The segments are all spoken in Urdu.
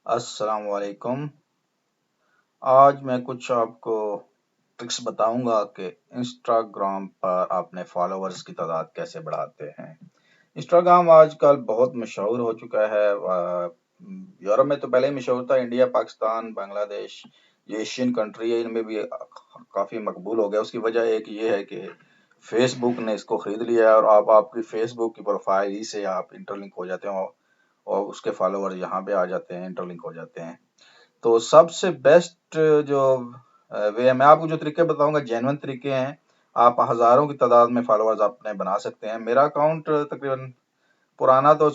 السلام علیکم۔ آج میں کچھ آپ کو ٹرکس بتاؤں گا کہ انسٹاگرام پر اپنے فالوورز کی تعداد کیسے بڑھاتے ہیں۔ انسٹاگرام آج کل بہت مشہور ہو چکا ہے۔ یورپ میں تو پہلے ہی مشہور تھا، انڈیا، پاکستان، بنگلہ دیش، یہ ایشین کنٹری ہے، ان میں بھی کافی مقبول ہو گیا۔ اس کی وجہ ایک یہ ہے کہ فیس بک نے اس کو خرید لیا ہے اور آپ کی فیس بک کی پروفائل ہی سے آپ انٹرلنک ہو جاتے ہیں اور اس کے فالوور یہاں پہ آ جاتے ہیں، انٹرلنک ہو جاتے ہیں۔ تو سب سے بیسٹ جو وے میں آپ کو جو طریقے بتاؤں گا جینون طریقے ہیں۔ آپ ہزاروں کی تعداد میں فالوورز اپنے بنا سکتے ہیں۔ میرا اکاؤنٹ تقریباً پرانا تو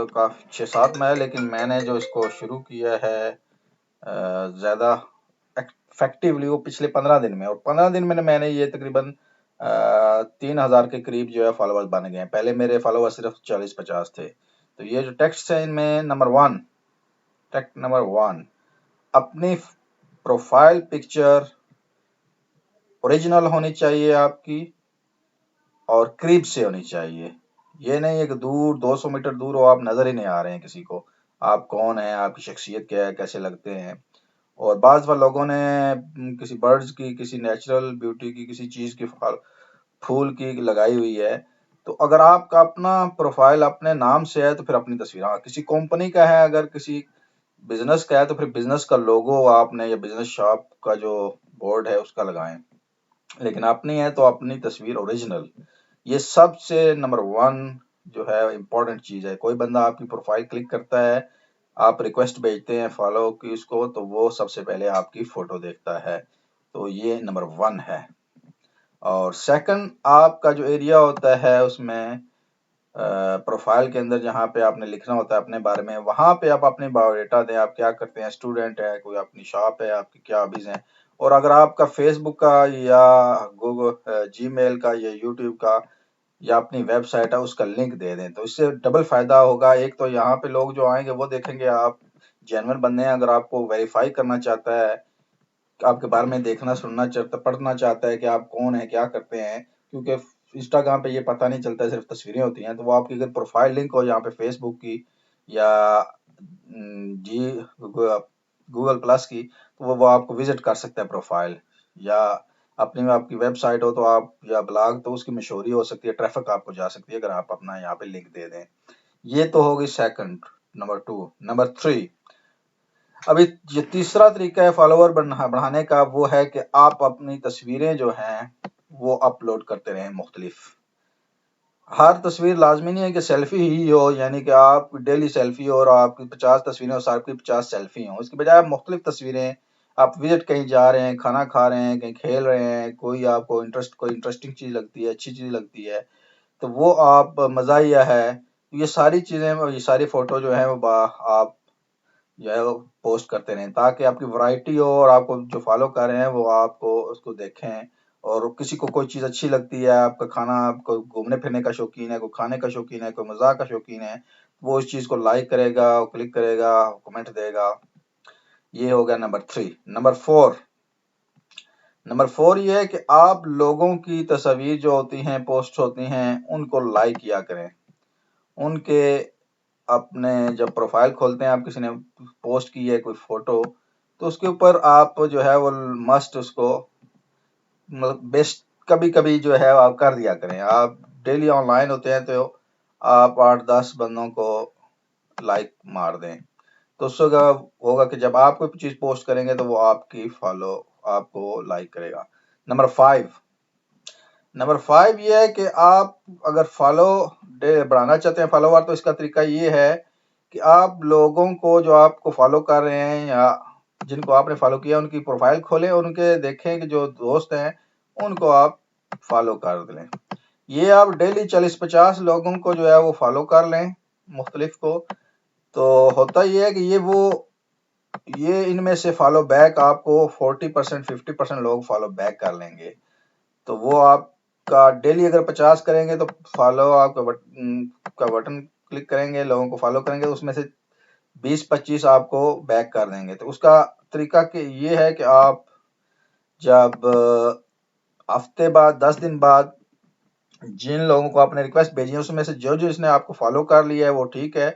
کافی 6-7 میں ہے، لیکن میں نے جو اس کو شروع کیا ہے زیادہ افیکٹولی وہ پچھلے 15 دن میں، اور 15 دن میں نے یہ تقریباً 3000 کے قریب جو ہے فالوورز بن گئے ہیں۔ پہلے میرے فالوورز صرف 40-50 تھے۔ تو یہ جو ٹیکسٹ ہیں ان میں ٹیکٹ نمبر 1، اپنی پروفائل پکچر اوریجنل ہونی چاہیے آپ کی، اور قریب سے ہونی چاہیے۔ یہ نہیں ہے کہ دور 200 میٹر دور ہو، آپ نظر ہی نہیں آ رہے ہیں کسی کو، آپ کون ہیں، آپ کی شخصیت کیا ہے، کیسے لگتے ہیں۔ اور بعض لوگوں نے کسی برڈز کی، کسی نیچرل بیوٹی کی، کسی چیز کی، پھول کی لگائی ہوئی ہے۔ تو اگر آپ کا اپنا پروفائل اپنے نام سے ہے تو پھر اپنی تصویر، کسی کمپنی کا ہے، اگر کسی بزنس کا ہے تو پھر بزنس کا لوگو آپ نے یا بزنس شاپ کا جو بورڈ ہے اس کا لگائیں، لیکن اپنی ہے تو اپنی تصویر اوریجنل۔ یہ سب سے نمبر 1 جو ہے امپورٹنٹ چیز ہے۔ کوئی بندہ آپ کی پروفائل کلک کرتا ہے، آپ ریکویسٹ بھیجتے ہیں فالو کی اس کو، تو وہ سب سے پہلے آپ کی فوٹو دیکھتا ہے۔ تو یہ نمبر 1 ہے۔ اور سیکنڈ، آپ کا جو ایریا ہوتا ہے اس میں پروفائل کے اندر جہاں پہ آپ نے لکھنا ہوتا ہے اپنے بارے میں، وہاں پہ آپ اپنے بایو ڈیٹا دیں، آپ کیا کرتے ہیں، اسٹوڈنٹ ہے، کوئی اپنی شاپ ہے، آپ کی کیا ہابیز ہیں۔ اور اگر آپ کا فیس بک کا یا گوگل جی میل کا یا یوٹیوب کا یا اپنی ویب سائٹ ہے اس کا لنک دے دیں، تو اس سے ڈبل فائدہ ہوگا۔ ایک تو یہاں پہ لوگ جو آئیں گے وہ دیکھیں گے آپ جینوئن بندے ہیں۔ اگر آپ کو ویریفائی کرنا چاہتا ہے، آپ کے بارے میں دیکھنا سننا چاہتا، پڑھنا چاہتا ہے کہ آپ کون ہیں، کیا کرتے ہیں، کیونکہ انسٹاگرام پہ یہ پتہ نہیں چلتا، صرف تصویریں ہوتی ہیں۔ تو وہ آپ کی اگر پروفائل لنک ہو یہاں پہ فیس بک کی یا جی گوگل پلس کی، تو وہ آپ کو وزٹ کر سکتا ہے پروفائل، یا اپنی آپ کی ویب سائٹ ہو تو آپ یا بلاگ، تو اس کی مشہوری ہو سکتی ہے، ٹریفک آپ کو جا سکتی ہے اگر آپ اپنا یہاں پہ لنک دے دیں۔ یہ تو ہوگی سیکنڈ، نمبر 2۔ نمبر 3، ابھی یہ تیسرا طریقہ ہے فالوور بڑھانے کا، وہ ہے کہ آپ اپنی تصویریں جو ہیں وہ اپلوڈ کرتے رہیں مختلف۔ ہر تصویر لازمی نہیں ہے کہ سیلفی ہی ہو، یعنی کہ آپ ڈیلی سیلفی ہو اور آپ کی 50 تصویریں اور سب کی 50 سیلفی ہوں۔ اس کی بجائے آپ مختلف تصویریں، آپ وزٹ کہیں جا رہے ہیں، کھانا کھا رہے ہیں، کہیں کھیل رہے ہیں، کوئی آپ کو کوئی انٹرسٹنگ چیز لگتی ہے، اچھی چیز لگتی ہے، تو وہ آپ مزاحیہ ہے، یہ ساری چیزیں، یہ ساری فوٹو جو ہیں وہ آپ جو ہے وہ پوسٹ کرتے رہیں، تاکہ آپ کی ورائٹی ہو اور آپ کو جو فالو کر رہے ہیں وہ آپ کو اس کو دیکھیں۔ اور کسی کو کوئی چیز اچھی لگتی ہے، آپ کا کھانا، آپ کو گھومنے پھرنے کا شوقین ہے، کوئی کھانے کا شوقین ہے، کوئی مزاح کا شوقین ہے، وہ اس چیز کو لائک کرے گا، کلک کرے گا، کمنٹ دے گا۔ یہ ہو گیا نمبر 3۔ نمبر 4 یہ ہے کہ آپ لوگوں کی تصاویر جو ہوتی ہیں، پوسٹ ہوتی ہیں، ان کو لائک کیا کریں۔ ان کے اپنے جب پروفائل کھولتے ہیں، آپ کسی نے پوسٹ کی ہے کوئی فوٹو، تو اس کے اوپر آپ جو ہے وہ مسٹ اس کو بیسٹ کبھی کبھی جو ہے آپ کر دیا کریں۔ آپ ڈیلی آن لائن ہوتے ہیں تو آپ 8-10 بندوں کو لائک مار دیں، تو اس سے ہوگا کہ جب آپ کوئی چیز پوسٹ کریں گے تو وہ آپ کو لائک کرے گا۔ نمبر 5 یہ ہے کہ آپ اگر فالو بڑھانا چاہتے ہیں فالوور، تو اس کا طریقہ یہ ہے کہ آپ لوگوں کو جو آپ کو فالو کر رہے ہیں یا جن کو آپ نے فالو کیا ان کی پروفائل کھولیں اور ان کے دیکھیں کہ جو دوست ہیں ان کو آپ فالو کر لیں۔ یہ آپ ڈیلی 40-50 لوگوں کو جو ہے وہ فالو کر لیں مختلف کو، تو ہوتا یہ ہے کہ یہ ان میں سے فالو بیک آپ کو 40% 50% لوگ فالو بیک کر لیں گے۔ تو وہ آپ کا ڈیلی اگر 50 کریں گے تو فالو آپ کا بٹن کلک کریں گے، لوگوں کو فالو کریں گے، اس میں سے 20-25 آپ کو بیک کر دیں گے۔ تو اس کا طریقہ کہ یہ ہے کہ آپ جب ہفتے بعد 10 دن بعد جن لوگوں کو آپ نے ریکویسٹ بھیجی ہے اس میں سے جو اس نے آپ کو فالو کر لیا ہے وہ ٹھیک ہے،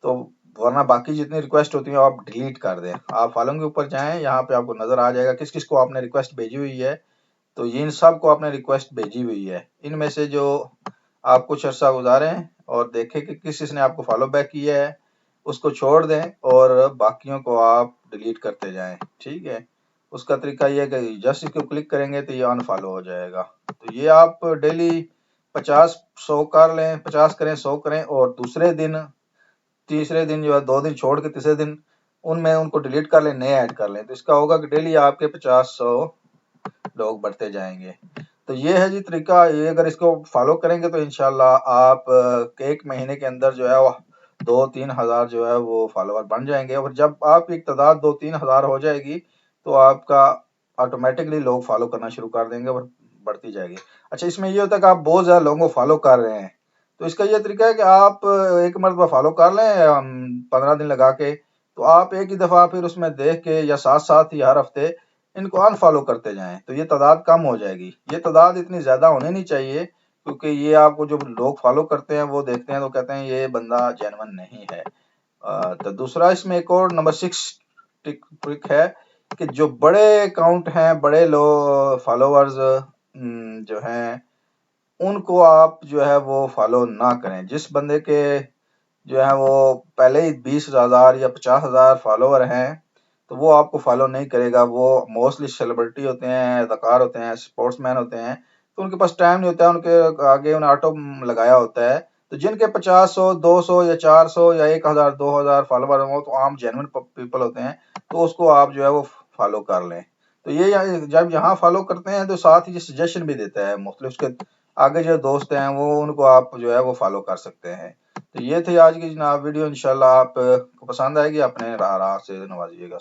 تو ورنہ باقی جتنی ریکویسٹ ہوتی ہیں آپ ڈیلیٹ کر دیں. آپ فالوئنگ کے اوپر جائیں، یہاں پہ آپ کو نظر آ جائے گا کس کس کو آپ نے ریکویسٹ بھیجی ہوئی ہے. تو یہ ان سب کو آپ نے ریکویسٹ بھیجی ہوئی ہے. ان میں سے جو آپ کچھ عرصہ گزاریں اور دیکھیں کہ کس نے آپ کو فالو بیک کیا ہے، اس کو چھوڑ دیں اور باقیوں کو آپ ڈیلیٹ کرتے جائیں. ٹھیک ہے. اس کا طریقہ یہ ہے کہ جسٹ اس کو کلک کریں گے تو یہ ان فالو ہو جائے گا. تو یہ آپ ڈیلی 50 100 کر لیں، 50 کریں، 100 کریں، اور دوسرے دن تیسرے دن جو ہے 2 دن چھوڑ کے تیسرے دن ان میں ان کو ڈیلیٹ کر لیں، نئے ایڈ کر لیں. تو اس کا ہوگا کہ ڈیلی آپ کے 50 100 لوگ بڑھتے جائیں گے. تو یہ ہے جی طریقہ. یہ اگر اس کو فالو کریں گے تو انشاءاللہ آپ ایک مہینے کے اندر جو ہے وہ 2-3 ہزار جو ہے وہ فالوور بن جائیں گے. اور جب آپ کی تعداد 2-3 ہزار ہو جائے گی تو آپ کا آٹومیٹکلی لوگ فالو کرنا شروع کر دیں گے اور بڑھتی جائے گی. اچھا، اس میں یہ ہوتا ہے کہ آپ بہت زیادہ لوگوں کو فالو کر رہے ہیں، تو اس کا یہ طریقہ ہے کہ آپ ایک مرتبہ فالو کر لیں 15 دن لگا کے، تو آپ ایک ہی دفعہ پھر اس میں دیکھ کے یا ساتھ ساتھ ہی ہر ہفتے ان کو ان فالو کرتے جائیں تو یہ تعداد کم ہو جائے گی. یہ تعداد اتنی زیادہ ہونے نہیں چاہیے، کیونکہ یہ آپ کو جو لوگ فالو کرتے ہیں وہ دیکھتے ہیں تو کہتے ہیں یہ بندہ جینون نہیں ہے. تو دوسرا اس میں ایک اور نمبر 6 ٹرک ہے کہ جو بڑے اکاؤنٹ ہیں، بڑے فالوورز جو ہیں، ان کو آپ جو ہے وہ فالو نہ کریں. جس بندے کے جو ہے وہ پہلے ہی 20,000 یا 50,000 فالوور ہیں تو وہ آپ کو فالو نہیں کرے گا. وہ موسٹلی سیلیبریٹی ہوتے ہیں، اداکار ہوتے ہیں، سپورٹس مین ہوتے ہیں، تو ان کے پاس ٹائم نہیں ہوتا ہے، ان کے آگے انہیں آٹو لگایا ہوتا ہے. تو جن کے 50 100 200 یا 400 یا 1000 2000 فالوور ہوں تو عام جینوئن پیپل ہوتے ہیں، تو اس کو آپ جو ہے وہ فالو کر لیں. تو یہ جب یہاں فالو کرتے ہیں تو ساتھ ہی سجیشن بھی دیتا ہے مختلف، اس کے آگے جو دوست ہیں وہ ان کو آپ جو ہے وہ فالو کر سکتے ہیں. تو یہ تھی آج کی جناب ویڈیو. انشاءاللہ آپ کو پسند آئے گی، اپنے راہ سے نوازیے گا.